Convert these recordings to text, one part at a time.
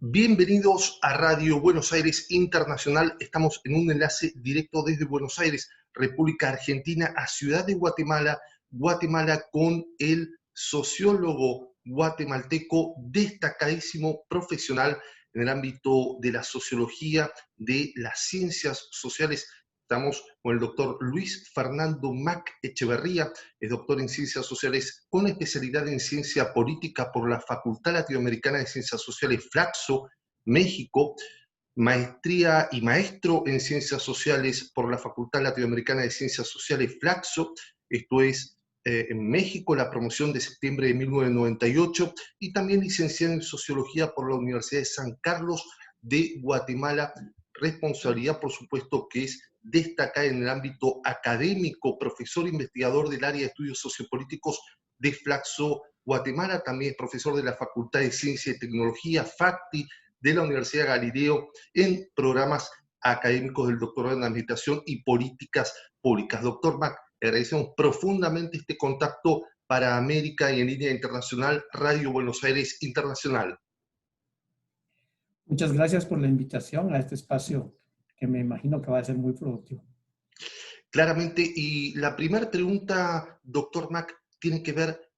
Bienvenidos a Radio Buenos Aires Internacional. Estamos en un enlace directo desde Buenos Aires, República Argentina, a Ciudad de Guatemala, con el sociólogo guatemalteco destacadísimo profesional en el ámbito de la sociología, de las ciencias sociales. Estamos con el doctor Luis Fernando Mac Echeverría, es doctor en Ciencias Sociales con especialidad en Ciencia Política por la Facultad Latinoamericana de Ciencias Sociales Flaxo, México, maestría y maestro en Ciencias Sociales por la Facultad Latinoamericana de Ciencias Sociales Flaxo, esto es en México, la promoción de septiembre de 1998, y también licenciado en Sociología por la Universidad de San Carlos de Guatemala, responsabilidad, por supuesto, que es destacar en el ámbito académico, profesor investigador del área de estudios sociopolíticos de Flaxo, Guatemala, también es profesor de la Facultad de Ciencia y Tecnología, FACTI, de la Universidad Galileo, en programas académicos del doctorado en Administración y Políticas Públicas. Doctor Mac, agradecemos profundamente este contacto para América y en línea internacional, Radio Buenos Aires Internacional. Muchas gracias por la invitación a este espacio que me imagino que va a ser muy productivo. Claramente, y la primera pregunta, doctor Mac, tiene que ver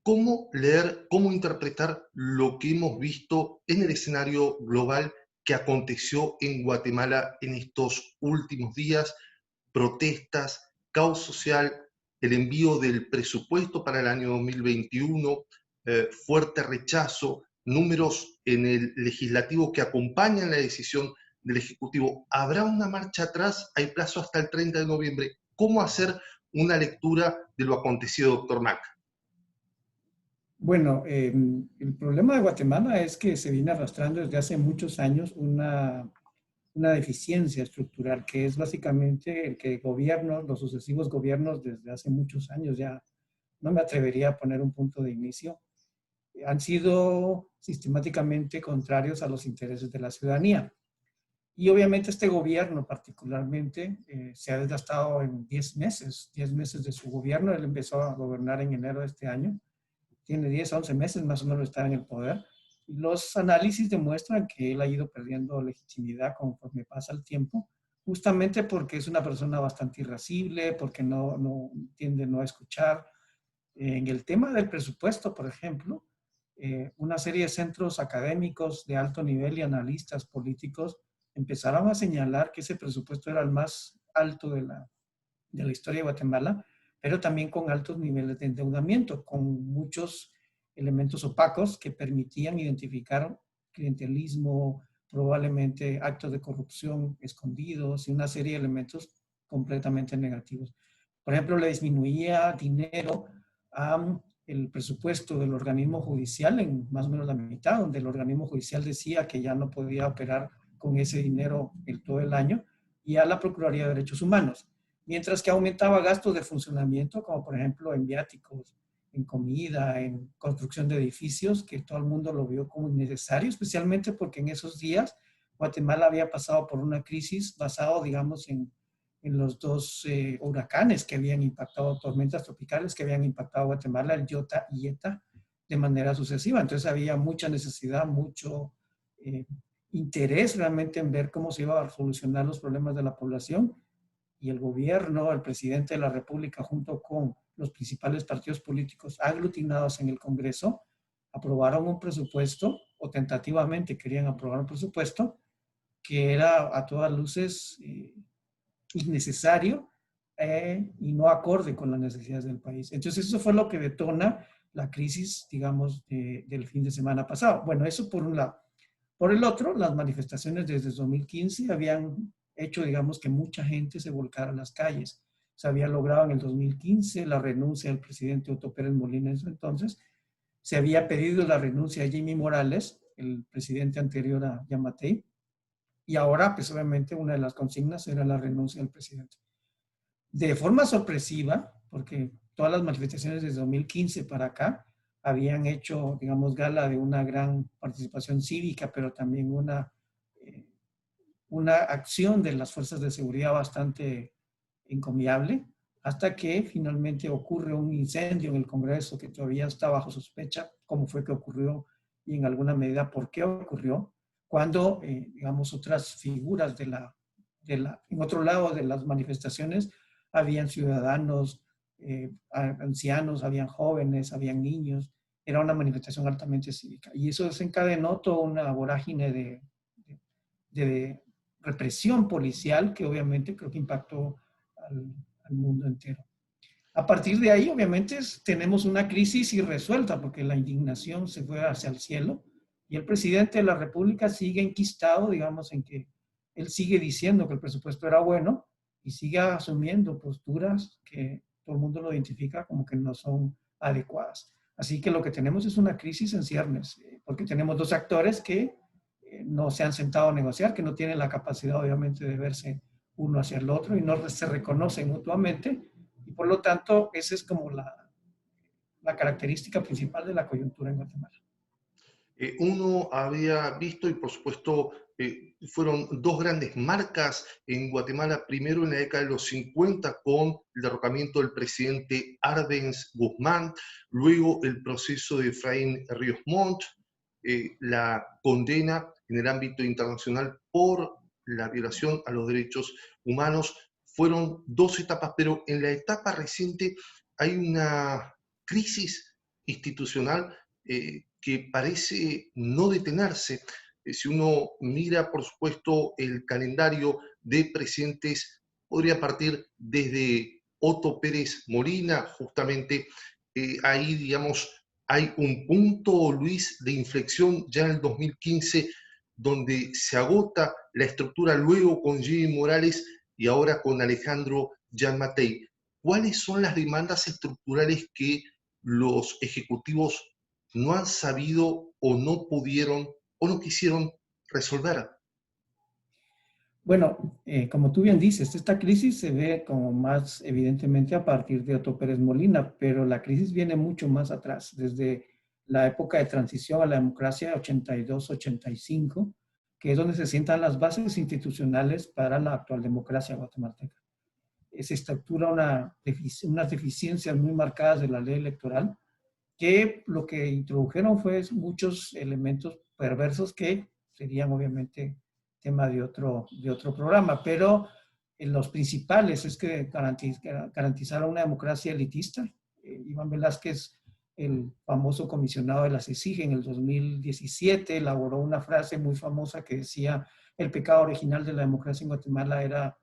cómo leer, cómo interpretar lo que hemos visto en el escenario global que aconteció en Guatemala en estos últimos días, protestas, caos social, el envío del presupuesto para el año 2021, fuerte rechazo, números en el legislativo que acompañan la decisión del Ejecutivo. ¿Habrá una marcha atrás? Hay plazo hasta el 30 de noviembre. ¿Cómo hacer una lectura de lo acontecido, doctor Mac? Bueno, el problema de Guatemala es que se viene arrastrando desde hace muchos años una deficiencia estructural, que es básicamente el que gobiernos, los sucesivos gobiernos desde hace muchos años, ya no me atrevería a poner un punto de inicio, han sido sistemáticamente contrarios a los intereses de la ciudadanía. Y obviamente este gobierno particularmente se ha desgastado en 10 meses de su gobierno. Él empezó a gobernar en enero de este año. Tiene 10, 11 meses más o menos de estar en el poder. Y los análisis demuestran que él ha ido perdiendo legitimidad conforme pasa el tiempo, justamente porque es una persona bastante irascible, porque no tiende no a escuchar. En el tema del presupuesto, por ejemplo, una serie de centros académicos de alto nivel y analistas políticos empezaron a señalar que ese presupuesto era el más alto de la historia de Guatemala, pero también con altos niveles de endeudamiento, con muchos elementos opacos que permitían identificar clientelismo, probablemente actos de corrupción escondidos y una serie de elementos completamente negativos. Por ejemplo, le disminuía dinero a el presupuesto del organismo judicial en más o menos la mitad, donde el organismo judicial decía que ya no podía operar con ese dinero todo el año, y a la Procuraduría de Derechos Humanos. Mientras que aumentaba gastos de funcionamiento, como por ejemplo en viáticos, en comida, en construcción de edificios, que todo el mundo lo vio como innecesario, especialmente porque en esos días Guatemala había pasado por una crisis basada, digamos, en los dos huracanes que habían impactado, tormentas tropicales que habían impactado a Guatemala, el Iota y Eta, de manera sucesiva. Entonces había mucha necesidad, mucho interés realmente en ver cómo se iba a solucionar los problemas de la población, y el gobierno, el presidente de la República, junto con los principales partidos políticos aglutinados en el Congreso, aprobaron un presupuesto, o tentativamente querían aprobar un presupuesto, que era a todas luces innecesario y no acorde con las necesidades del país. Entonces eso fue lo que detona la crisis, digamos, del fin de semana pasado. Bueno, eso por un lado. Por el otro, las manifestaciones desde 2015 habían hecho, digamos, que mucha gente se volcara a las calles. Se había logrado en el 2015 la renuncia del presidente Otto Pérez Molina en su entonces. Se había pedido la renuncia de Jimmy Morales, el presidente anterior a Yamatei. Y ahora, pues obviamente, una de las consignas era la renuncia del presidente. De forma sorpresiva, porque todas las manifestaciones desde 2015 para acá habían hecho, digamos, gala de una gran participación cívica, pero también una acción de las fuerzas de seguridad bastante encomiable, hasta que finalmente ocurre un incendio en el Congreso que todavía está bajo sospecha, cómo fue que ocurrió y en alguna medida por qué ocurrió. cuando, digamos, otras figuras en otro lado de las manifestaciones, habían ciudadanos, ancianos, habían jóvenes, habían niños. Era una manifestación altamente cívica. Y eso desencadenó toda una vorágine de represión policial que obviamente creo que impactó al mundo entero. A partir de ahí, obviamente, tenemos una crisis irresuelta porque la indignación se fue hacia el cielo y el presidente de la República sigue enquistado, digamos, en que él sigue diciendo que el presupuesto era bueno y sigue asumiendo posturas que todo el mundo lo identifica como que no son adecuadas. Así que lo que tenemos es una crisis en ciernes, porque tenemos dos actores que no se han sentado a negociar, que no tienen la capacidad, obviamente, de verse uno hacia el otro y no se reconocen mutuamente. Y por lo tanto, esa es como la característica principal de la coyuntura en Guatemala. Uno había visto, y por supuesto fueron dos grandes marcas en Guatemala, primero en la década de los 50 con el derrocamiento del presidente Arbenz Guzmán, luego el proceso de Efraín Ríos Montt, la condena en el ámbito internacional por la violación a los derechos humanos. Fueron dos etapas, pero en la etapa reciente hay una crisis institucional que parece no detenerse. Si uno mira, por supuesto, el calendario de presidentes, podría partir desde Otto Pérez Molina, justamente ahí, digamos, hay un punto, Luis, de inflexión ya en el 2015, donde se agota la estructura luego con Jimmy Morales y ahora con Alejandro Gianmattei. ¿Cuáles son las demandas estructurales que los ejecutivos no han sabido o no pudieron o no quisieron resolver? Bueno, como tú bien dices, esta crisis se ve como más evidentemente a partir de Otto Pérez Molina, pero la crisis viene mucho más atrás, desde la época de transición a la democracia 82-85, que es donde se sientan las bases institucionales para la actual democracia guatemalteca. Se estructura unas deficiencias muy marcadas de la ley electoral, que lo que introdujeron fue muchos elementos perversos que serían obviamente tema de otro programa, pero los principales es que garantizaron una democracia elitista. Iván Velázquez, el famoso comisionado de la CECIG en el 2017, elaboró una frase muy famosa que decía: el pecado original de la democracia en Guatemala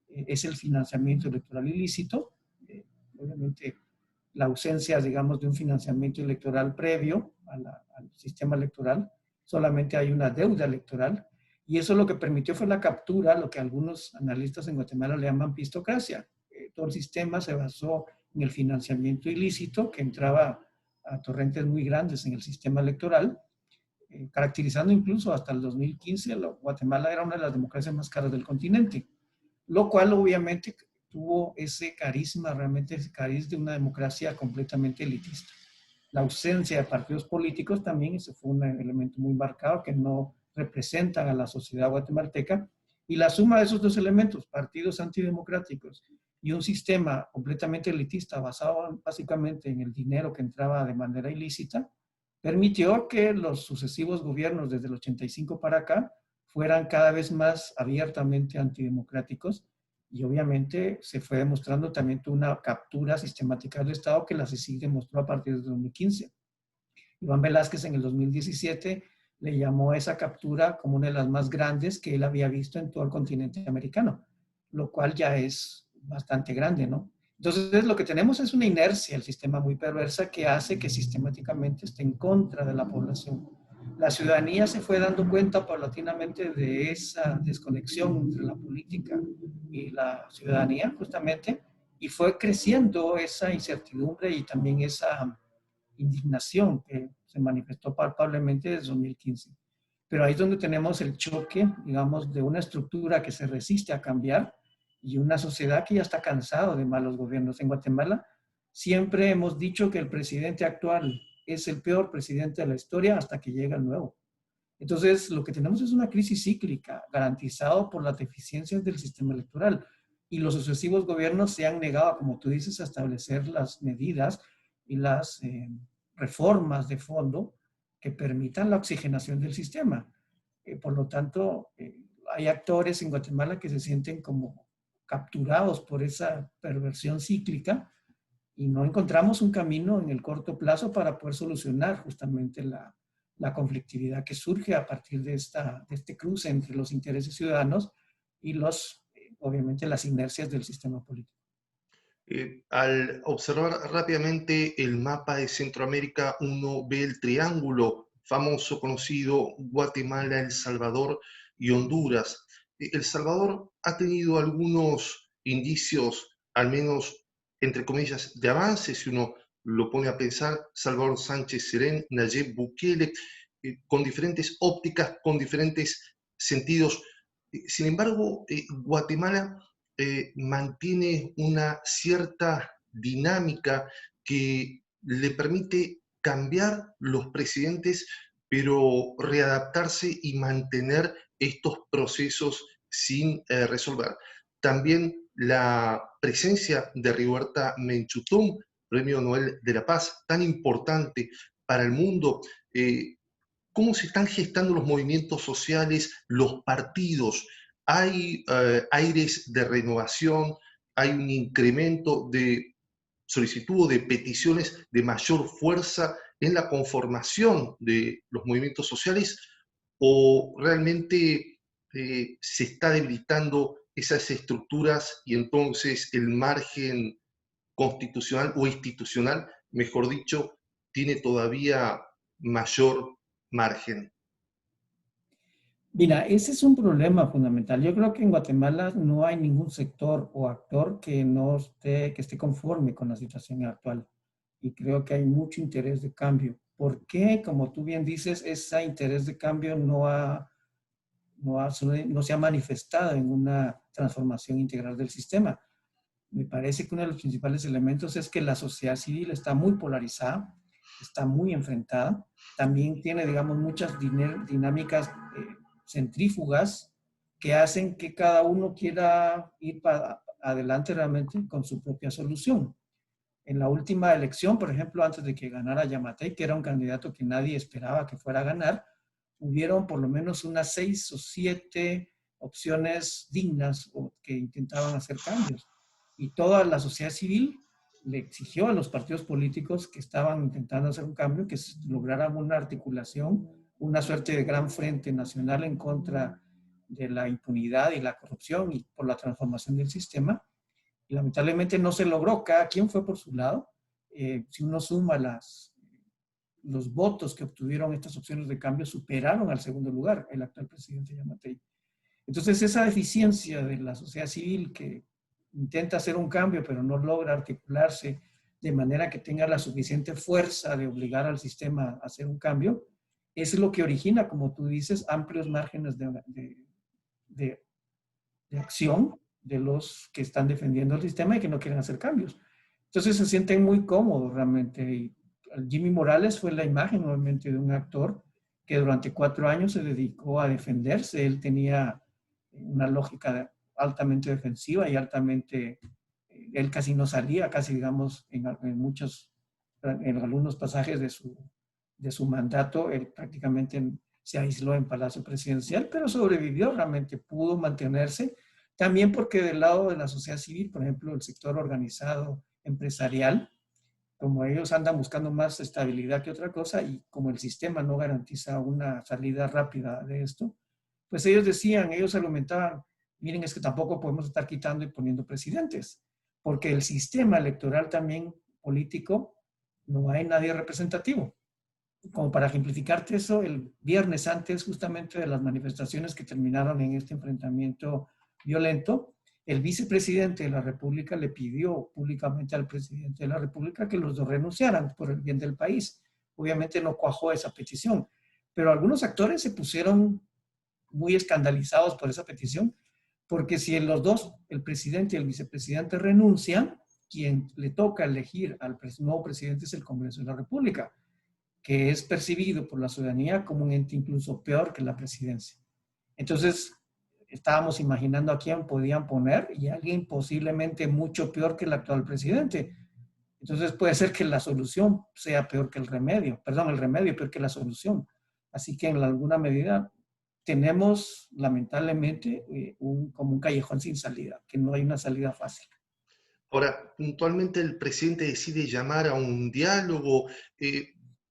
es el financiamiento electoral ilícito. Obviamente la ausencia, digamos, de un financiamiento electoral previo al sistema electoral, solamente hay una deuda electoral, y eso lo que permitió fue la captura, lo que algunos analistas en Guatemala le llaman pistocracia. Todo el sistema se basó en el financiamiento ilícito que entraba a torrentes muy grandes en el sistema electoral, caracterizando incluso hasta el 2015, Guatemala era una de las democracias más caras del continente, lo cual obviamente tuvo ese carisma, realmente ese cariz de una democracia completamente elitista. La ausencia de partidos políticos también, ese fue un elemento muy marcado que no representan a la sociedad guatemalteca, y la suma de esos dos elementos, partidos antidemocráticos y un sistema completamente elitista basado básicamente en el dinero que entraba de manera ilícita, permitió que los sucesivos gobiernos desde el 85 para acá fueran cada vez más abiertamente antidemocráticos, y obviamente se fue demostrando también una captura sistemática del Estado que la CECIG demostró a partir de 2015. Iván Velázquez en el 2017 le llamó a esa captura como una de las más grandes que él había visto en todo el continente americano, lo cual ya es bastante grande, ¿no? Entonces, lo que tenemos es una inercia, el sistema muy perversa que hace que sistemáticamente esté en contra de la población. La ciudadanía se fue dando cuenta paulatinamente de esa desconexión entre la política y la ciudadanía, justamente, y fue creciendo esa incertidumbre y también esa indignación que se manifestó palpablemente desde 2015. Pero ahí es donde tenemos el choque, digamos, de una estructura que se resiste a cambiar y una sociedad que ya está cansado de malos gobiernos. En Guatemala siempre hemos dicho que el presidente actual es el peor presidente de la historia hasta que llega el nuevo. Entonces, lo que tenemos es una crisis cíclica, garantizado por las deficiencias del sistema electoral. Y los sucesivos gobiernos se han negado, como tú dices, a establecer las medidas y las reformas de fondo que permitan la oxigenación del sistema. Por lo tanto, hay actores en Guatemala que se sienten como capturados por esa perversión cíclica y no encontramos un camino en el corto plazo para poder solucionar justamente la conflictividad que surge a partir de este cruce entre los intereses ciudadanos y obviamente las inercias del sistema político. Al observar rápidamente el mapa de Centroamérica, uno ve el triángulo famoso, conocido, Guatemala, El Salvador y Honduras. El Salvador ha tenido algunos indicios, al menos entre comillas, de avance, si uno lo pone a pensar, Salvador Sánchez Serén, Nayib Bukele, con diferentes ópticas, con diferentes sentidos. Sin embargo, Guatemala mantiene una cierta dinámica que le permite cambiar los presidentes, pero readaptarse y mantener estos procesos sin resolver. También la presencia de Rigoberta Menchutón, Premio Nobel de la Paz, tan importante para el mundo. ¿Cómo se están gestando los movimientos sociales, los partidos? ¿Hay aires de renovación? ¿Hay un incremento de solicitud o de peticiones de mayor fuerza en la conformación de los movimientos sociales? ¿O realmente se está debilitando esas estructuras y entonces el margen constitucional o institucional, mejor dicho, tiene todavía mayor margen? Mira, ese es un problema fundamental. Yo creo que en Guatemala no hay ningún sector o actor que esté conforme con la situación actual. Y creo que hay mucho interés de cambio. ¿Por qué? Como tú bien dices, ese interés de cambio no se ha manifestado en una transformación integral del sistema. Me parece que uno de los principales elementos es que la sociedad civil está muy polarizada, está muy enfrentada, también tiene, digamos, muchas dinámicas centrífugas que hacen que cada uno quiera ir para adelante realmente con su propia solución. En la última elección, por ejemplo, antes de que ganara Yamatei, que era un candidato que nadie esperaba que fuera a ganar, hubieron por lo menos unas 6 o 7 opciones dignas o que intentaban hacer cambios. Y toda la sociedad civil le exigió a los partidos políticos que estaban intentando hacer un cambio que lograran una articulación, una suerte de gran frente nacional en contra de la impunidad y la corrupción y por la transformación del sistema. Y lamentablemente no se logró, cada quien fue por su lado. Si uno suma los votos que obtuvieron estas opciones de cambio, superaron al segundo lugar el actual presidente Yamatei. Entonces, esa deficiencia de la sociedad civil que intenta hacer un cambio, pero no logra articularse de manera que tenga la suficiente fuerza de obligar al sistema a hacer un cambio, es lo que origina, como tú dices, amplios márgenes de acción de los que están defendiendo el sistema y que no quieren hacer cambios. Entonces se sienten muy cómodos realmente. Y Jimmy Morales fue la imagen nuevamente de un actor que durante 4 años se dedicó a defenderse. Él tenía una lógica altamente defensiva y altamente, él casi no salía, casi digamos, en algunos pasajes de su mandato, él prácticamente se aisló en Palacio Presidencial, pero sobrevivió, realmente pudo mantenerse, también porque del lado de la sociedad civil, por ejemplo, el sector organizado empresarial, como ellos andan buscando más estabilidad que otra cosa y como el sistema no garantiza una salida rápida de esto, pues ellos argumentaban, miren, es que tampoco podemos estar quitando y poniendo presidentes, porque el sistema electoral también político no hay nadie representativo. Como para ejemplificarte eso, el viernes antes justamente de las manifestaciones que terminaron en este enfrentamiento violento, el vicepresidente de la República le pidió públicamente al presidente de la República que los dos renunciaran por el bien del país. Obviamente no cuajó esa petición, pero algunos actores se pusieron muy escandalizados por esa petición, porque si los dos, el presidente y el vicepresidente, renuncian, quien le toca elegir al nuevo presidente es el Congreso de la República, que es percibido por la ciudadanía como un ente incluso peor que la presidencia. Entonces, estábamos imaginando a quién podían poner y alguien posiblemente mucho peor que el actual presidente. Entonces, puede ser que la solución sea peor que el remedio, perdón, el remedio peor que la solución. Así que en alguna medida tenemos lamentablemente como un callejón sin salida, que no hay una salida fácil. Ahora, puntualmente el presidente decide llamar a un diálogo.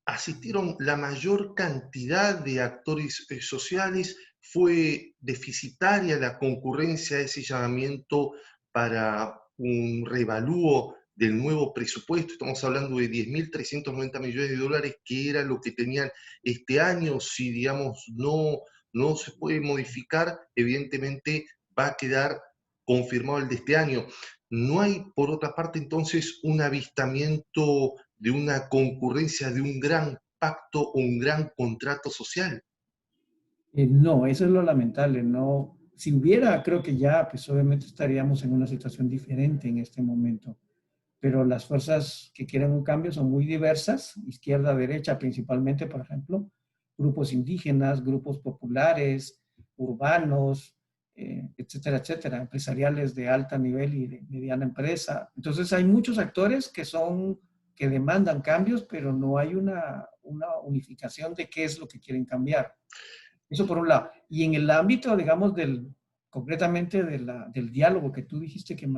Asistieron la mayor cantidad de actores sociales. Fue deficitaria la concurrencia a ese llamamiento para un revalúo del nuevo presupuesto. Estamos hablando de 10.390 millones de dólares, que era lo que tenían este año. Si, digamos, no se puede modificar, evidentemente va a quedar confirmado el de este año. ¿No hay, por otra parte, entonces, un avistamiento de una concurrencia, de un gran pacto o un gran contrato social? No, eso es lo lamentable. No, si hubiera, creo que ya, pues obviamente estaríamos en una situación diferente en este momento. Pero las fuerzas que quieren un cambio son muy diversas, izquierda, derecha, principalmente, por ejemplo, grupos indígenas, grupos populares, urbanos, etcétera, etcétera, empresariales de alto nivel y de mediana empresa. Entonces hay muchos actores que demandan cambios, pero no hay una unificación de qué es lo que quieren cambiar. Eso por un lado. Y en el ámbito, digamos, concretamente del diálogo que tú dijiste que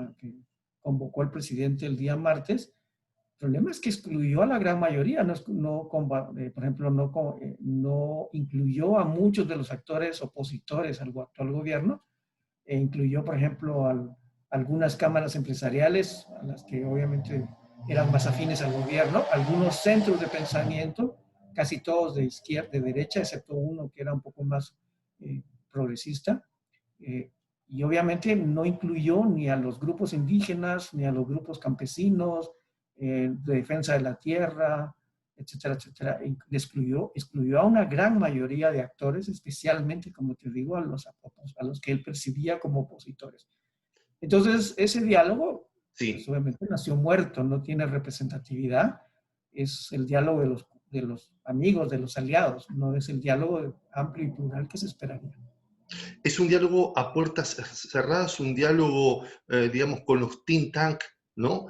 convocó el presidente el día martes, el problema es que excluyó a la gran mayoría, por ejemplo, no incluyó a muchos de los actores opositores al actual gobierno, e incluyó, por ejemplo, algunas cámaras empresariales, a las que obviamente eran más afines al gobierno, algunos centros de pensamiento, casi todos de izquierda, de derecha, excepto uno que era un poco más progresista, y obviamente no incluyó ni a los grupos indígenas, ni a los grupos campesinos, de defensa de la tierra, etcétera, etcétera. Excluyó a una gran mayoría de actores, especialmente, como te digo, a los que él percibía como opositores. Entonces, ese diálogo, pues, Sí. obviamente nació muerto, no tiene representatividad, es el diálogo de los amigos, de los aliados, no es el diálogo amplio y plural que se esperaría. Es un diálogo a puertas cerradas, un diálogo, digamos, con los think tank, ¿no?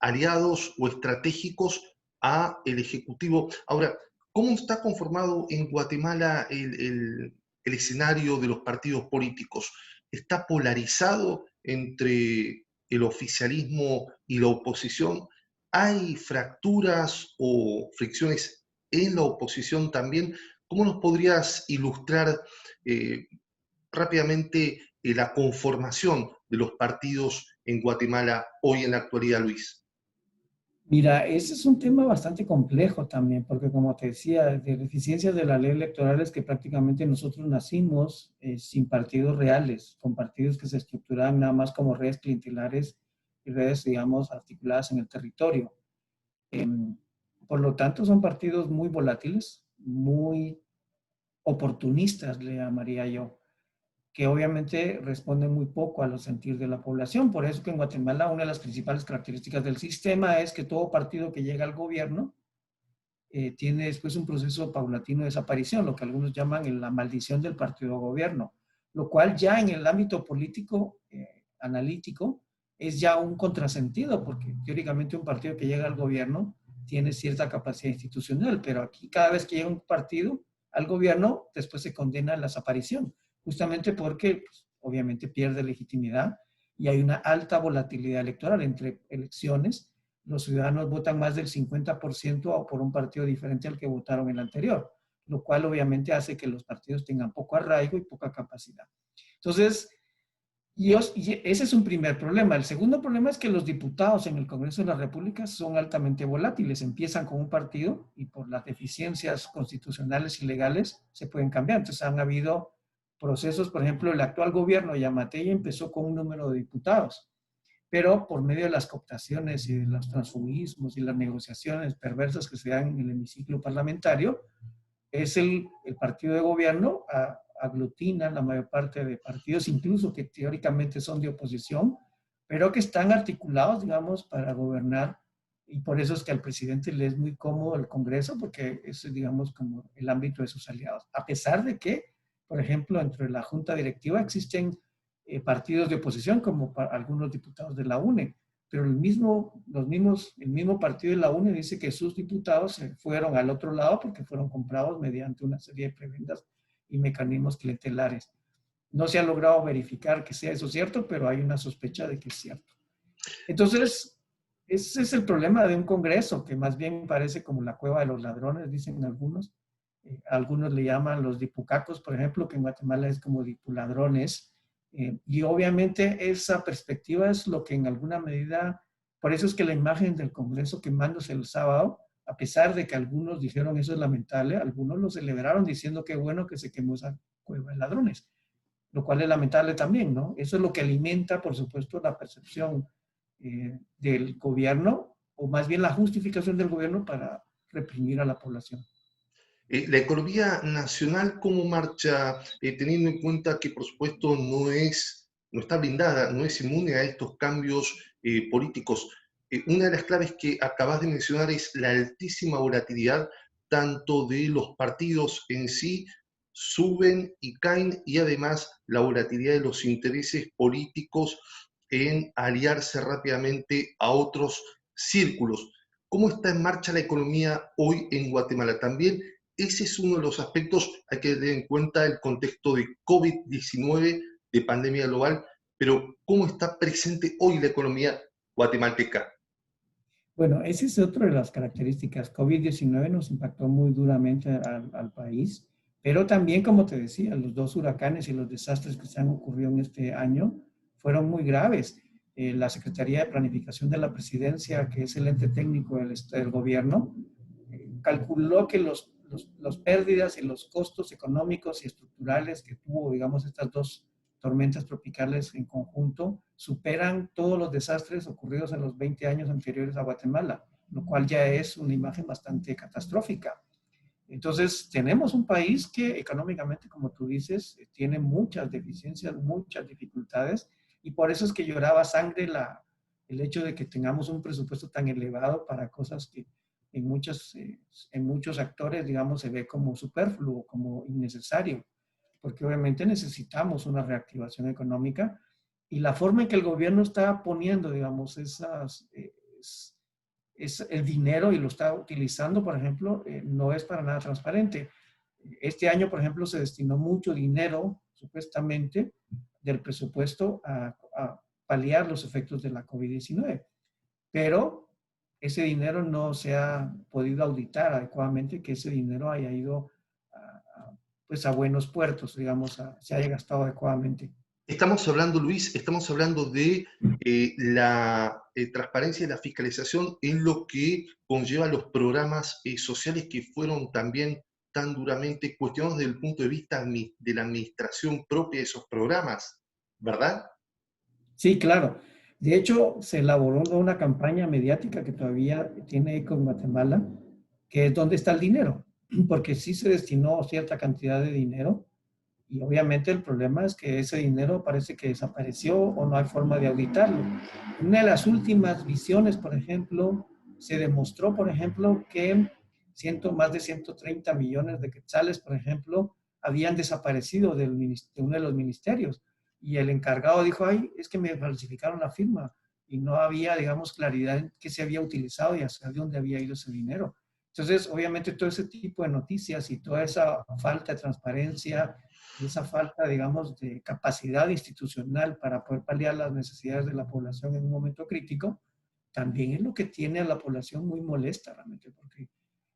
Aliados o estratégicos a el Ejecutivo. Ahora, ¿cómo está conformado en Guatemala el escenario de los partidos políticos? ¿Está polarizado entre el oficialismo y la oposición? ¿Hay fracturas o fricciones en la oposición también? ¿Cómo nos podrías ilustrar eh, rápidamente la conformación de los partidos en Guatemala hoy en la actualidad, Luis? Mira, ese es un tema bastante complejo también, porque como te decía, de deficiencias de la ley electoral es que prácticamente nosotros nacimos sin partidos reales, con partidos que se estructuraban nada más como redes clientelares y redes, digamos, articuladas en el territorio. Em, por lo tanto, son partidos muy volátiles, muy oportunistas, le llamaría yo, que obviamente responden muy poco a los sentir de la población. Por eso que en Guatemala una de las principales características del sistema es que todo partido que llega al gobierno tiene después un proceso paulatino de desaparición, lo que algunos llaman la maldición del partido gobierno, lo cual ya en el ámbito político analítico es ya un contrasentido, porque teóricamente un partido que llega al gobierno tiene cierta capacidad institucional, pero aquí cada vez que llega un partido al gobierno, después se condena a la desaparición, justamente porque pues, obviamente pierde legitimidad y hay una alta volatilidad electoral entre elecciones. Los ciudadanos votan más del 50% por un partido diferente al que votaron en el anterior, lo cual obviamente hace que los partidos tengan poco arraigo y poca capacidad. Entonces, y ese es un primer problema. El segundo problema es que los diputados en el Congreso de la República son altamente volátiles. Empiezan con un partido y por las deficiencias constitucionales y legales se pueden cambiar. Entonces han habido procesos, por ejemplo, el actual gobierno de Yamatei empezó con un número de diputados, pero por medio de las cooptaciones y de los transfugismos y las negociaciones perversas que se dan en el hemiciclo parlamentario, es el partido de gobierno aglutina la mayor parte de partidos, incluso que teóricamente son de oposición, pero que están articulados, digamos, para gobernar. Y por eso es que al presidente le es muy cómodo el Congreso, porque es, digamos, como el ámbito de sus aliados. A pesar de que, por ejemplo, entre la Junta Directiva existen partidos de oposición, como algunos diputados de la UNE, pero el mismo partido de la UNE dice que sus diputados se fueron al otro lado porque fueron comprados mediante una serie de prebendas y mecanismos clientelares. No se ha logrado verificar que sea eso cierto, pero hay una sospecha de que es cierto. Entonces, ese es el problema de un Congreso, que más bien parece como la cueva de los ladrones, dicen algunos. Algunos le llaman los dipucacos, por ejemplo, que en Guatemala es como dipuladrones. Y obviamente esa perspectiva es lo que en alguna medida, por eso es que la imagen del Congreso quemándose el sábado, a pesar de que algunos dijeron eso es lamentable, algunos lo celebraron diciendo que bueno que se quemó esa cueva de ladrones, lo cual es lamentable también, ¿no? Eso es lo que alimenta, por supuesto, la percepción del gobierno, o más bien la justificación del gobierno para reprimir a la población. La economía nacional, ¿cómo marcha? Teniendo en cuenta que, por supuesto, no está blindada, no es inmune a estos cambios políticos. Una de las claves que acabas de mencionar es la altísima volatilidad, tanto de los partidos en sí, suben y caen, y además la volatilidad de los intereses políticos en aliarse rápidamente a otros círculos. ¿Cómo está en marcha la economía hoy en Guatemala? También ese es uno de los aspectos, hay que tener en cuenta el contexto de COVID-19, de pandemia global, pero ¿cómo está presente hoy la economía guatemalteca? Bueno, esa es otra de las características. COVID-19 nos impactó muy duramente al país, pero también, como te decía, los dos huracanes y los desastres que se han ocurrido en este año fueron muy graves. La Secretaría de Planificación de la Presidencia, que es el ente técnico del gobierno, calculó que los pérdidas y los costos económicos y estructurales que tuvo, digamos, estas dos tormentas tropicales en conjunto superan todos los desastres ocurridos en los 20 años anteriores a Guatemala, lo cual ya es una imagen bastante catastrófica. Entonces, tenemos un país que económicamente, como tú dices, tiene muchas deficiencias, muchas dificultades, y por eso es que lloraba sangre el hecho de que tengamos un presupuesto tan elevado para cosas que en muchos actores, digamos, se ve como superfluo, como innecesario, porque obviamente necesitamos una reactivación económica y la forma en que el gobierno está poniendo, digamos, es el dinero y lo está utilizando, por ejemplo, no es para nada transparente. Este año, por ejemplo, se destinó mucho dinero, supuestamente, del presupuesto a paliar los efectos de la COVID-19, pero ese dinero no se ha podido auditar adecuadamente, que ese dinero haya ido pues a buenos puertos, digamos, se haya gastado adecuadamente. Estamos hablando, Luis, estamos hablando de la transparencia y la fiscalización en lo que conlleva los programas sociales que fueron también tan duramente cuestionados desde el punto de vista de la administración propia de esos programas, ¿verdad? Sí, claro. De hecho, se elaboró una campaña mediática que todavía tiene eco en Guatemala, que es dónde está el dinero, porque sí se destinó cierta cantidad de dinero y obviamente el problema es que ese dinero parece que desapareció o no hay forma de auditarlo. En una de las últimas visiones, por ejemplo, se demostró, por ejemplo, que más de 130 millones de quetzales, por ejemplo, habían desaparecido de uno de los ministerios. Y el encargado dijo, ay, es que me falsificaron la firma y no había, digamos, claridad en qué se había utilizado y hacia dónde había ido ese dinero. Entonces, obviamente, todo ese tipo de noticias y toda esa falta de transparencia y esa falta, digamos, de capacidad institucional para poder paliar las necesidades de la población en un momento crítico, también es lo que tiene a la población muy molesta realmente.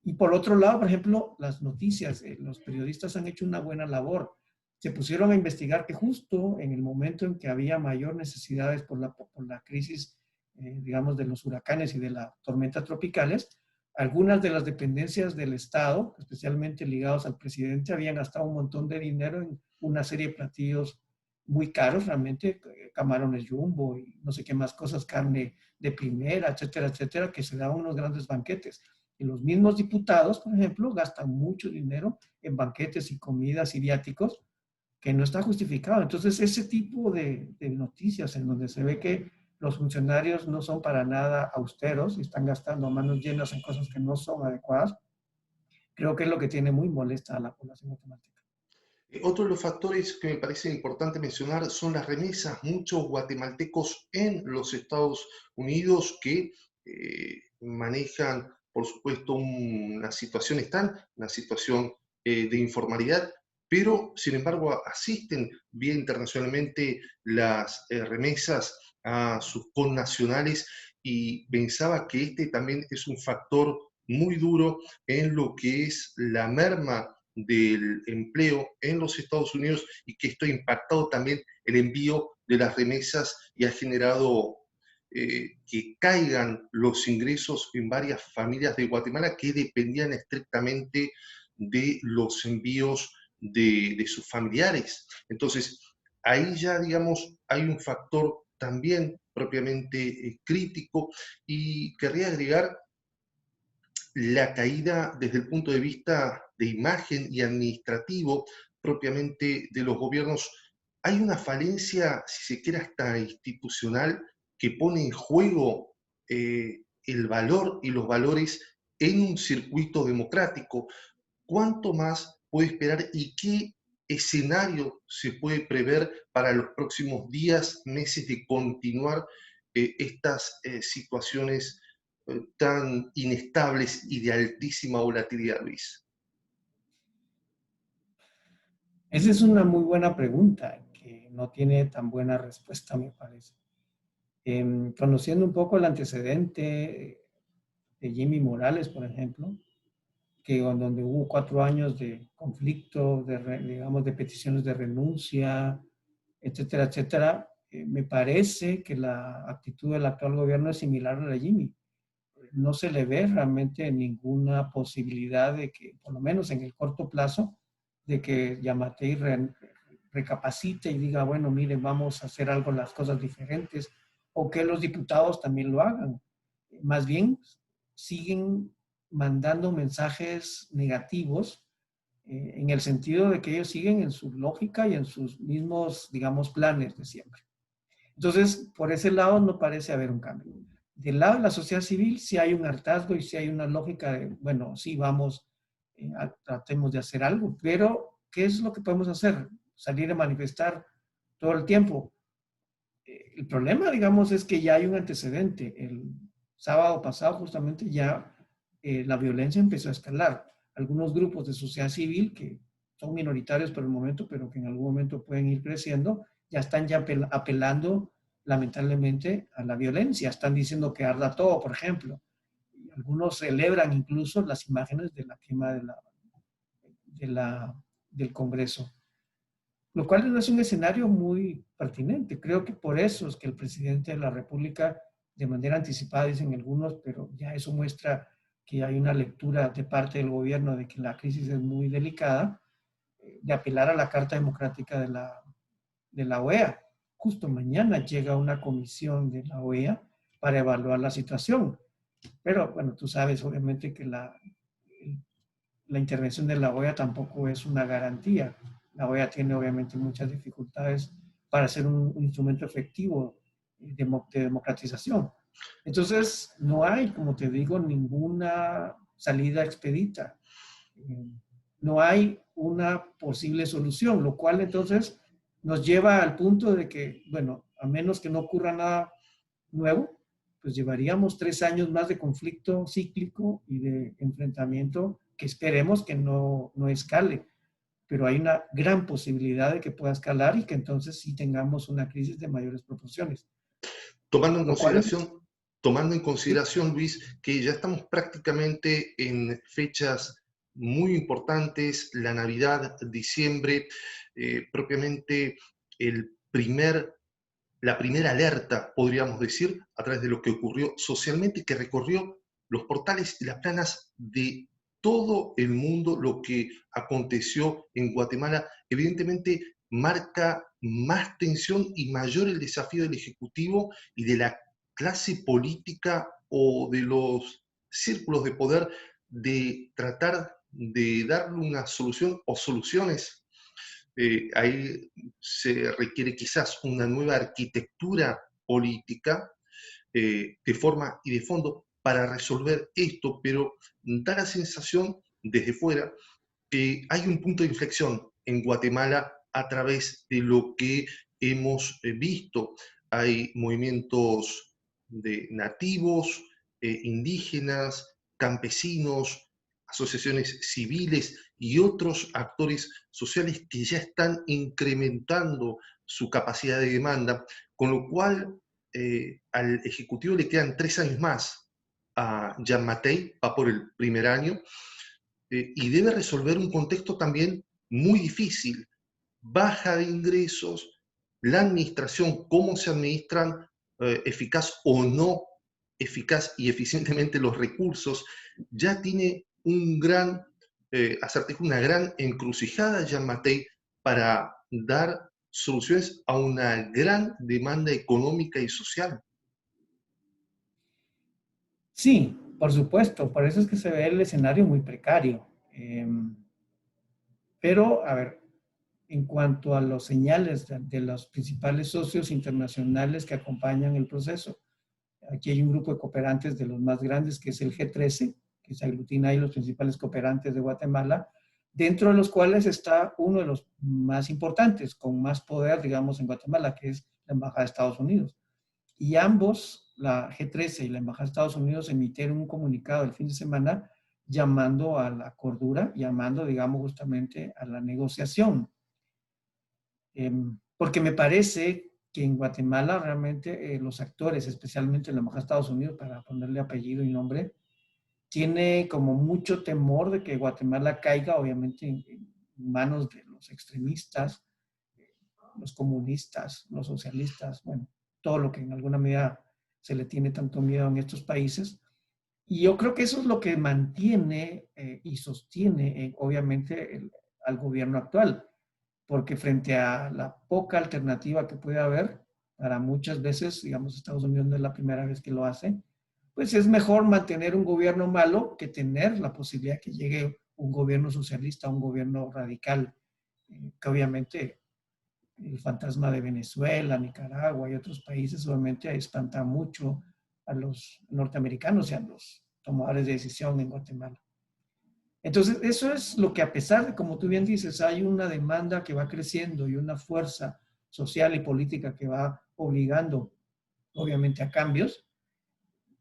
Y por otro lado, por ejemplo, las noticias, los periodistas han hecho una buena labor. Se pusieron a investigar que justo en el momento en que había mayor necesidades por la crisis, digamos, de los huracanes y de las tormentas tropicales, algunas de las dependencias del Estado, especialmente ligados al presidente, habían gastado un montón de dinero en una serie de platillos muy caros, realmente, camarones jumbo y no sé qué más cosas, carne de primera, etcétera, etcétera, que se daban unos grandes banquetes. Y los mismos diputados, por ejemplo, gastan mucho dinero en banquetes y comidas y viáticos que no está justificado. Entonces, ese tipo de noticias en donde se ve que los funcionarios no son para nada austeros y están gastando a manos llenas en cosas que no son adecuadas, creo que es lo que tiene muy molesta a la población guatemalteca. Otro de los factores que me parece importante mencionar son las remesas. Muchos guatemaltecos en los Estados Unidos que manejan, por supuesto, una situación de informalidad, pero sin embargo asisten vía internacionalmente las remesas a sus connacionales, y pensaba que este también es un factor muy duro en lo que es la merma del empleo en los Estados Unidos, y que esto ha impactado también el envío de las remesas y ha generado que caigan los ingresos en varias familias de Guatemala que dependían estrictamente de los envíos de sus familiares. Entonces, ahí ya, digamos, hay un factor también propiamente crítico, y querría agregar la caída desde el punto de vista de imagen y administrativo propiamente de los gobiernos. Hay una falencia, si se quiere, hasta institucional, que pone en juego el valor y los valores en un circuito democrático. ¿Cuánto más puede esperar y qué escenario se puede prever para los próximos días, meses de continuar estas situaciones tan inestables y de altísima volatilidad, Luis? Esa es una muy buena pregunta que no tiene tan buena respuesta, me parece. Conociendo un poco el antecedente de Jimmy Morales, por ejemplo, que donde hubo 4 años de conflicto, digamos, de peticiones de renuncia, etcétera, etcétera, me parece que la actitud del actual gobierno es similar a la de Jimmy. No se le ve realmente ninguna posibilidad de que, por lo menos en el corto plazo, de que Yamatei recapacite y diga, bueno, miren, vamos a hacer algo, las cosas diferentes, o que los diputados también lo hagan. Más bien, siguen mandando mensajes negativos en el sentido de que ellos siguen en su lógica y en sus mismos, digamos, planes de siempre. Entonces, por ese lado no parece haber un cambio. Del lado de la sociedad civil sí hay un hartazgo y sí hay una lógica de, bueno, sí, vamos, tratemos de hacer algo, pero ¿qué es lo que podemos hacer? Salir a manifestar todo el tiempo. El problema, digamos, es que ya hay un antecedente. El sábado pasado justamente ya la violencia empezó a escalar. Algunos grupos de sociedad civil que son minoritarios por el momento, pero que en algún momento pueden ir creciendo, ya están ya apelando lamentablemente a la violencia. Están diciendo que arda todo, por ejemplo. Y algunos celebran incluso las imágenes de la quema de la, del Congreso, lo cual no es un escenario muy pertinente. Creo que por eso es que el presidente de la República, de manera anticipada, dicen algunos, pero ya eso muestra que hay una lectura de parte del gobierno de que la crisis es muy delicada, de apelar a la Carta Democrática de la OEA. Justo mañana llega una comisión de la OEA para evaluar la situación. Pero bueno, tú sabes obviamente que la intervención de la OEA tampoco es una garantía. La OEA tiene obviamente muchas dificultades para ser un instrumento efectivo de democratización. Entonces, no hay, como te digo, ninguna salida expedita. No hay una posible solución, lo cual entonces nos lleva al punto de que, bueno, a menos que no ocurra nada nuevo, pues llevaríamos 3 años más de conflicto cíclico y de enfrentamiento que esperemos que no escale, pero hay una gran posibilidad de que pueda escalar y que entonces sí tengamos una crisis de mayores proporciones. Tomando en Lo cual, consideración, tomando en sí, consideración, Luis, que ya estamos prácticamente en fechas muy importantes, la Navidad, diciembre, propiamente el la primera alerta, podríamos decir, a través de lo que ocurrió socialmente, que recorrió los portales y las planas de todo el mundo. Lo que aconteció en Guatemala evidentemente marca más tensión y mayor el desafío del Ejecutivo y de la clase política o de los círculos de poder, de tratar de darle una solución o soluciones. Ahí se requiere quizás una nueva arquitectura política de forma y de fondo para resolver esto, pero da la sensación desde fuera que hay un punto de inflexión en Guatemala a través de lo que hemos visto. Hay movimientos de nativos, indígenas, campesinos, asociaciones civiles y otros actores sociales que ya están incrementando su capacidad de demanda, con lo cual al Ejecutivo le quedan 3 años más a Jean Mattei, va por el primer año, y debe resolver un contexto también muy difícil, baja de ingresos, la administración, cómo se administran eficaz o no eficaz y eficientemente los recursos, ya tiene un gran acertijo, una gran encrucijada Jean Mattei para dar soluciones a una gran demanda económica y social. Sí, por supuesto, por eso es que se ve el escenario muy precario. Pero, a ver, en cuanto a los señales de los principales socios internacionales que acompañan el proceso, aquí hay un grupo de cooperantes de los más grandes, que es el G13, que se aglutina ahí los principales cooperantes de Guatemala, dentro de los cuales está uno de los más importantes, con más poder, digamos, en Guatemala, que es la Embajada de Estados Unidos. Y ambos, la G13 y la Embajada de Estados Unidos, emitieron un comunicado el fin de semana llamando a la cordura, llamando, digamos, justamente a la negociación. Porque me parece que en Guatemala realmente los actores, especialmente la Embajada de Estados Unidos, para ponerle apellido y nombre, tiene como mucho temor de que Guatemala caiga, obviamente, en manos de los extremistas, los comunistas, los socialistas, bueno, todo lo que en alguna medida se le tiene tanto miedo en estos países. Y yo creo que eso es lo que mantiene y sostiene, obviamente, al gobierno actual, porque frente a la poca alternativa que puede haber, para muchas veces, digamos, Estados Unidos no es la primera vez que lo hace, pues es mejor mantener un gobierno malo que tener la posibilidad que llegue un gobierno socialista, un gobierno radical, que obviamente el fantasma de Venezuela, Nicaragua y otros países obviamente espanta mucho a los norteamericanos y a los tomadores de decisión en Guatemala. Entonces, eso es lo que, a pesar de, como tú bien dices, hay una demanda que va creciendo y una fuerza social y política que va obligando, obviamente, a cambios,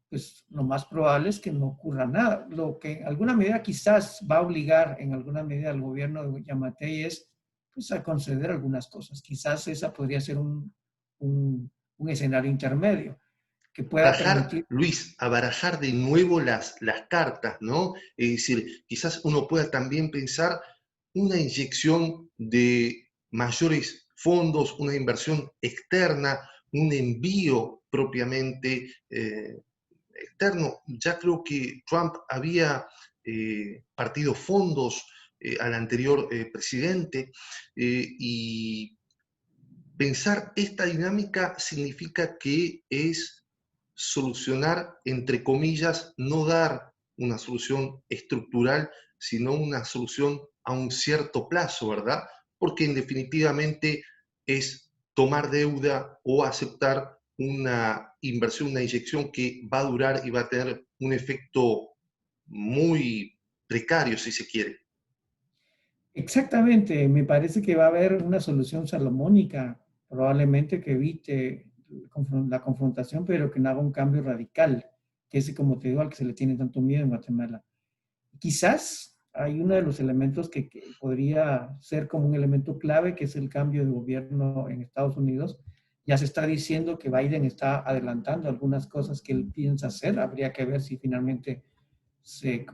pues lo más probable es que no ocurra nada. Lo que en alguna medida quizás va a obligar en alguna medida al gobierno de Yamatei es pues, a conceder algunas cosas. Quizás esa podría ser un escenario intermedio que pueda Barajar, permitir. Luis, a barajar de nuevo las cartas, ¿no? Es decir, quizás uno pueda también pensar una inyección de mayores fondos, una inversión externa, un envío propiamente externo. Ya creo que Trump había partido fondos al anterior presidente y pensar esta dinámica significa que es solucionar, entre comillas, no dar una solución estructural, sino una solución a un cierto plazo, ¿verdad? Porque en definitivamente es tomar deuda o aceptar una inversión, una inyección que va a durar y va a tener un efecto muy precario, si se quiere. Exactamente, me parece que va a haber una solución salomónica, probablemente que evite la confrontación, pero que no haga un cambio radical, que es, como te digo, al que se le tiene tanto miedo en Guatemala. Quizás hay uno de los elementos que podría ser como un elemento clave, que es el cambio de gobierno en Estados Unidos. Ya se está diciendo que Biden está adelantando algunas cosas que él piensa hacer. Habría que ver si finalmente se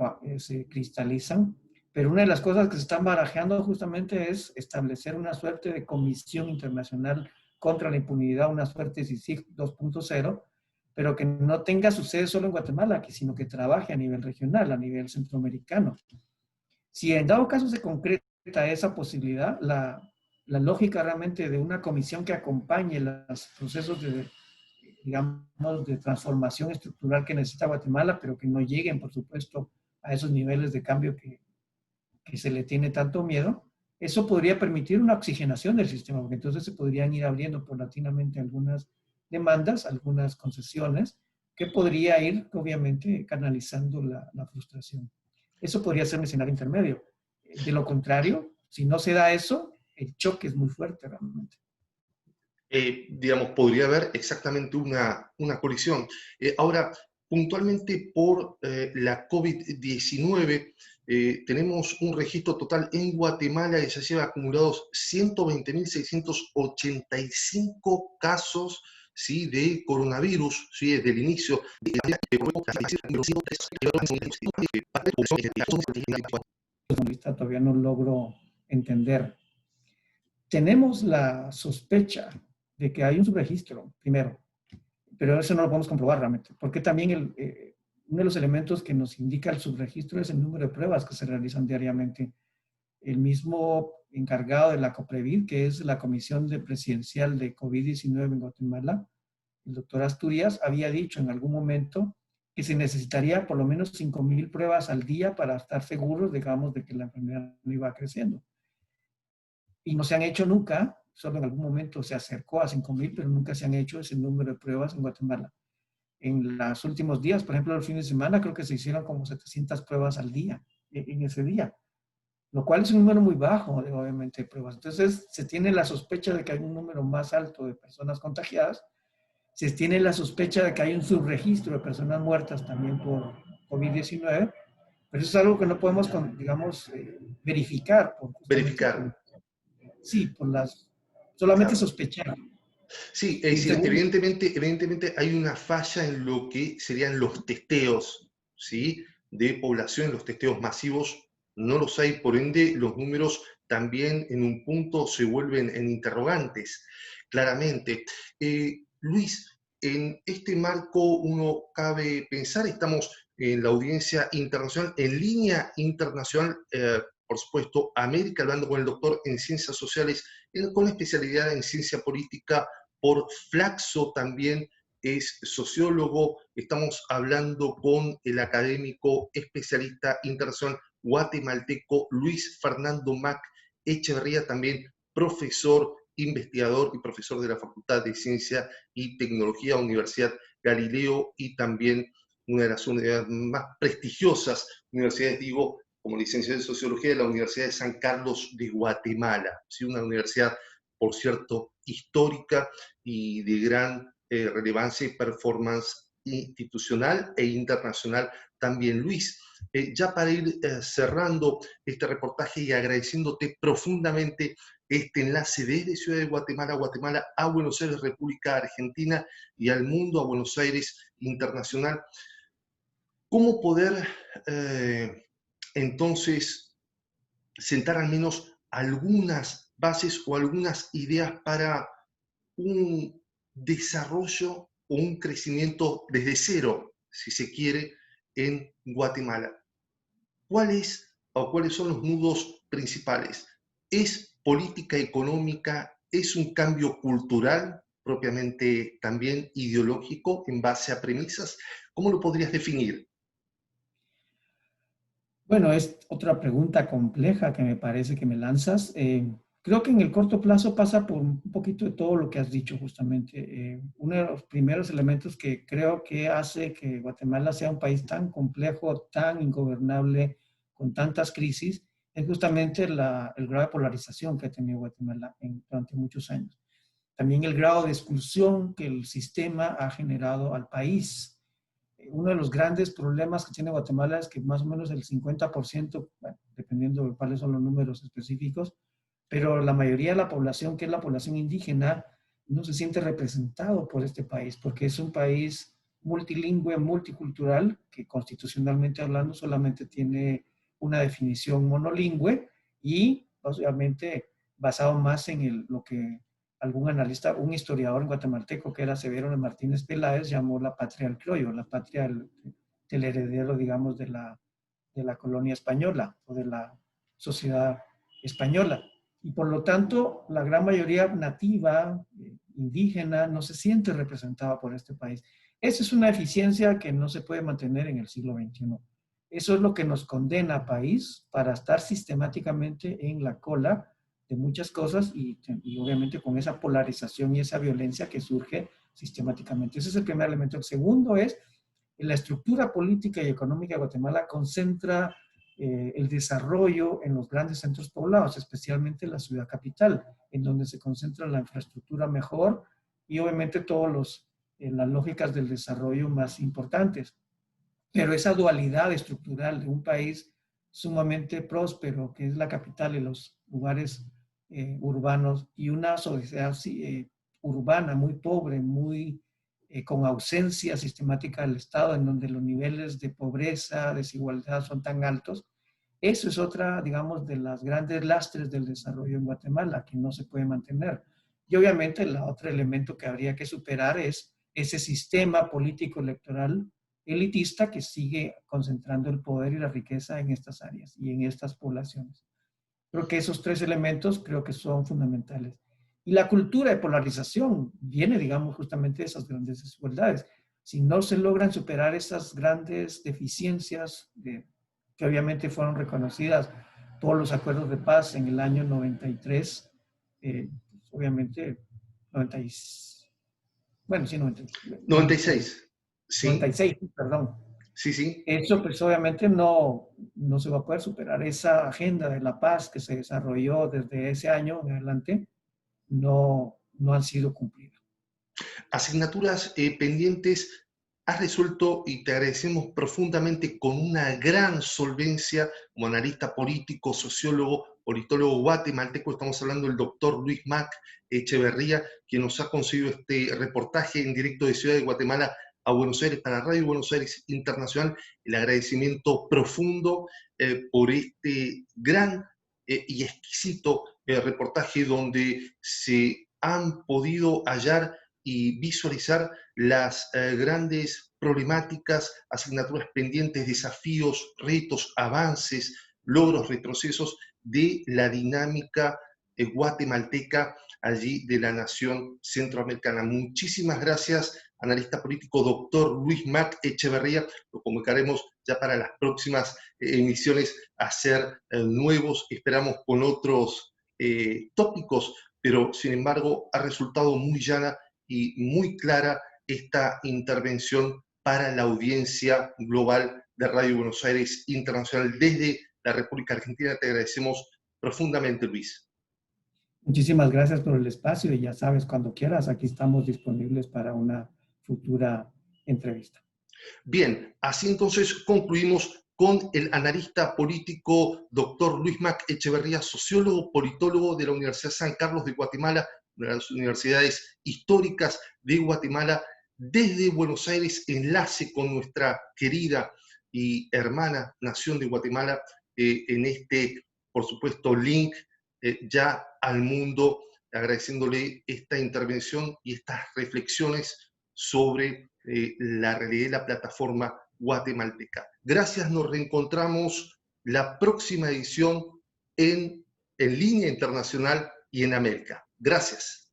cristalizan. Pero una de las cosas que se están barajeando justamente es establecer una suerte de comisión internacional contra la impunidad, una suerte de CICIG 2.0, pero que no tenga su sede solo en Guatemala, sino que trabaje a nivel regional, a nivel centroamericano. Si en dado caso se concreta esa posibilidad, la lógica realmente de una comisión que acompañe los procesos de, digamos, de transformación estructural que necesita Guatemala, pero que no lleguen, por supuesto, a esos niveles de cambio que se le tiene tanto miedo, eso podría permitir una oxigenación del sistema, porque entonces se podrían ir abriendo paulatinamente algunas demandas, algunas concesiones, que podría ir, obviamente, canalizando la frustración. Eso podría ser un escenario intermedio. De lo contrario, si no se da eso, el choque es muy fuerte realmente. Digamos, podría haber exactamente una colisión. Ahora, puntualmente por la COVID-19, tenemos un registro total en Guatemala que ya lleva acumulados 120.685 casos, ¿sí?, de coronavirus, ¿sí?, desde el inicio. Todavía no logro entender. Tenemos la sospecha de que hay un subregistro, primero, pero eso no lo podemos comprobar realmente, porque también uno de los elementos que nos indica el subregistro es el número de pruebas que se realizan diariamente. El mismo encargado de la COPREVID, que es la Comisión Presidencial de COVID-19 en Guatemala, el doctor Asturias, había dicho en algún momento que se necesitaría por lo menos 5,000 pruebas al día para estar seguros, digamos, de que la enfermedad no iba creciendo. Y no se han hecho nunca, solo en algún momento se acercó a 5,000, pero nunca se han hecho ese número de pruebas en Guatemala. En los últimos días, por ejemplo, el fin de semana, creo que se hicieron como 700 pruebas al día, en ese día, lo cual es un número muy bajo, obviamente, de pruebas. Entonces, se tiene la sospecha de que hay un número más alto de personas contagiadas, se tiene la sospecha de que hay un subregistro de personas muertas también por COVID-19, pero eso es algo que no podemos, digamos, verificar, justamente Verificar, por, sí, por las, solamente claro. sospechar. Sí, es Y decir, segundo, evidentemente hay una falla en lo que serían los testeos, ¿sí?, de población, los testeos masivos no los hay, por ende los números también en un punto se vuelven en interrogantes, claramente. Luis, en este marco uno cabe pensar, estamos en la audiencia internacional, en línea internacional, por supuesto, América, hablando con el doctor en Ciencias Sociales, con especialidad en Ciencia Política, por Flaxo también es sociólogo. Estamos hablando con el académico especialista internacional guatemalteco Luis Fernando Mac Echeverría, también profesor, investigador y profesor de la Facultad de Ciencia y Tecnología, Universidad Galileo, y también una de las universidades más prestigiosas universidades, digo, como licenciado en Sociología, de la Universidad de San Carlos de Guatemala, ¿sí?, una universidad, por cierto, histórica y de gran relevancia y performance institucional e internacional también. Luis, ya para ir cerrando este reportaje y agradeciéndote profundamente este enlace desde Ciudad de Guatemala, Guatemala, a Buenos Aires, República Argentina, y al mundo, a Buenos Aires internacional, ¿cómo poder entonces sentar al menos algunas bases o algunas ideas para un desarrollo o un crecimiento desde cero, si se quiere, en Guatemala? ¿Cuáles o cuáles son los nudos principales? ¿Es política económica? ¿Es un cambio cultural, propiamente también ideológico, en base a premisas? ¿Cómo lo podrías definir? bueno, es otra pregunta compleja que me parece que me lanzas. Creo que en el corto plazo pasa por un poquito de todo lo que has dicho justamente. Uno de los primeros elementos que creo que hace que Guatemala sea un país tan complejo, tan ingobernable, con tantas crisis, es justamente el grado de polarización que ha tenido Guatemala durante muchos años. También el grado de exclusión que el sistema ha generado al país. Uno de los grandes problemas que tiene Guatemala es que más o menos el 50%, bueno, dependiendo de cuáles son los números específicos, pero la mayoría de la población, que es la población indígena, no se siente representado por este país, porque es un país multilingüe, multicultural, que constitucionalmente hablando solamente tiene una definición monolingüe y obviamente basado más en lo que algún analista, un historiador guatemalteco que era Severo Martínez Peláez, llamó la patria del criollo, la patria del heredero, digamos, de la colonia española o de la sociedad española. Y por lo tanto, la gran mayoría nativa, indígena, no se siente representada por este país. Esa es una eficiencia que no se puede mantener en el siglo XXI. Eso es lo que nos condena a país para estar sistemáticamente en la cola de muchas cosas y obviamente con esa polarización y esa violencia que surge sistemáticamente. Ese es el primer elemento. El segundo es la estructura política y económica de Guatemala concentra el desarrollo en los grandes centros poblados, especialmente en la ciudad capital, en donde se concentra la infraestructura mejor y obviamente todas las lógicas del desarrollo más importantes. Pero esa dualidad estructural de un país sumamente próspero, que es la capital y los lugares urbanos, y una sociedad urbana muy pobre, muy con ausencia sistemática del Estado, en donde los niveles de pobreza, desigualdad son tan altos. Eso es otra, digamos, de las grandes lastres del desarrollo en Guatemala, que no se puede mantener. Y obviamente el otro elemento que habría que superar es ese sistema político electoral elitista que sigue concentrando el poder y la riqueza en estas áreas y en estas poblaciones. Creo que esos tres elementos creo que son fundamentales. Y la cultura de polarización viene, digamos, justamente de esas grandes desigualdades. Si no se logran superar esas grandes deficiencias que obviamente fueron reconocidas por los acuerdos de paz en el año 93, pues obviamente 90, bueno, sí, 96, sí, 96, perdón. sí, sí. Eso pues obviamente no se va a poder superar. Esa agenda de la paz que se desarrolló desde ese año en adelante no han sido cumplidas. Asignaturas pendientes has resuelto y te agradecemos profundamente con una gran solvencia como analista político, sociólogo, politólogo guatemalteco. Estamos hablando del doctor Luis Mac Echeverría, quien nos ha conseguido este reportaje en directo de Ciudad de Guatemala a Buenos Aires para Radio Buenos Aires Internacional. El agradecimiento profundo por este gran y exquisito reportaje donde se han podido hallar y visualizar las grandes problemáticas, asignaturas pendientes, desafíos, retos, avances, logros, retrocesos de la dinámica guatemalteca allí de la nación centroamericana. Muchísimas gracias, analista político doctor Luis Mac Echeverría. Lo convocaremos ya para las próximas emisiones a ser nuevos, esperamos con otros tópicos, pero sin embargo ha resultado muy llana y muy clara esta intervención para la audiencia global de Radio Buenos Aires Internacional desde la República Argentina. Te agradecemos profundamente, Luis. Muchísimas gracias por el espacio y ya sabes, cuando quieras, aquí estamos disponibles para una futura entrevista. Bien, así entonces concluimos con el analista político doctor Luis Mac Echeverría, sociólogo, politólogo de la Universidad San Carlos de Guatemala, una de las universidades históricas de Guatemala, desde Buenos Aires, enlace con nuestra querida y hermana nación de Guatemala en este, por supuesto, link ya al mundo, agradeciéndole esta intervención y estas reflexiones sobre la realidad de la plataforma guatemalteca. Gracias, nos reencontramos la próxima edición en línea internacional y en América. Gracias.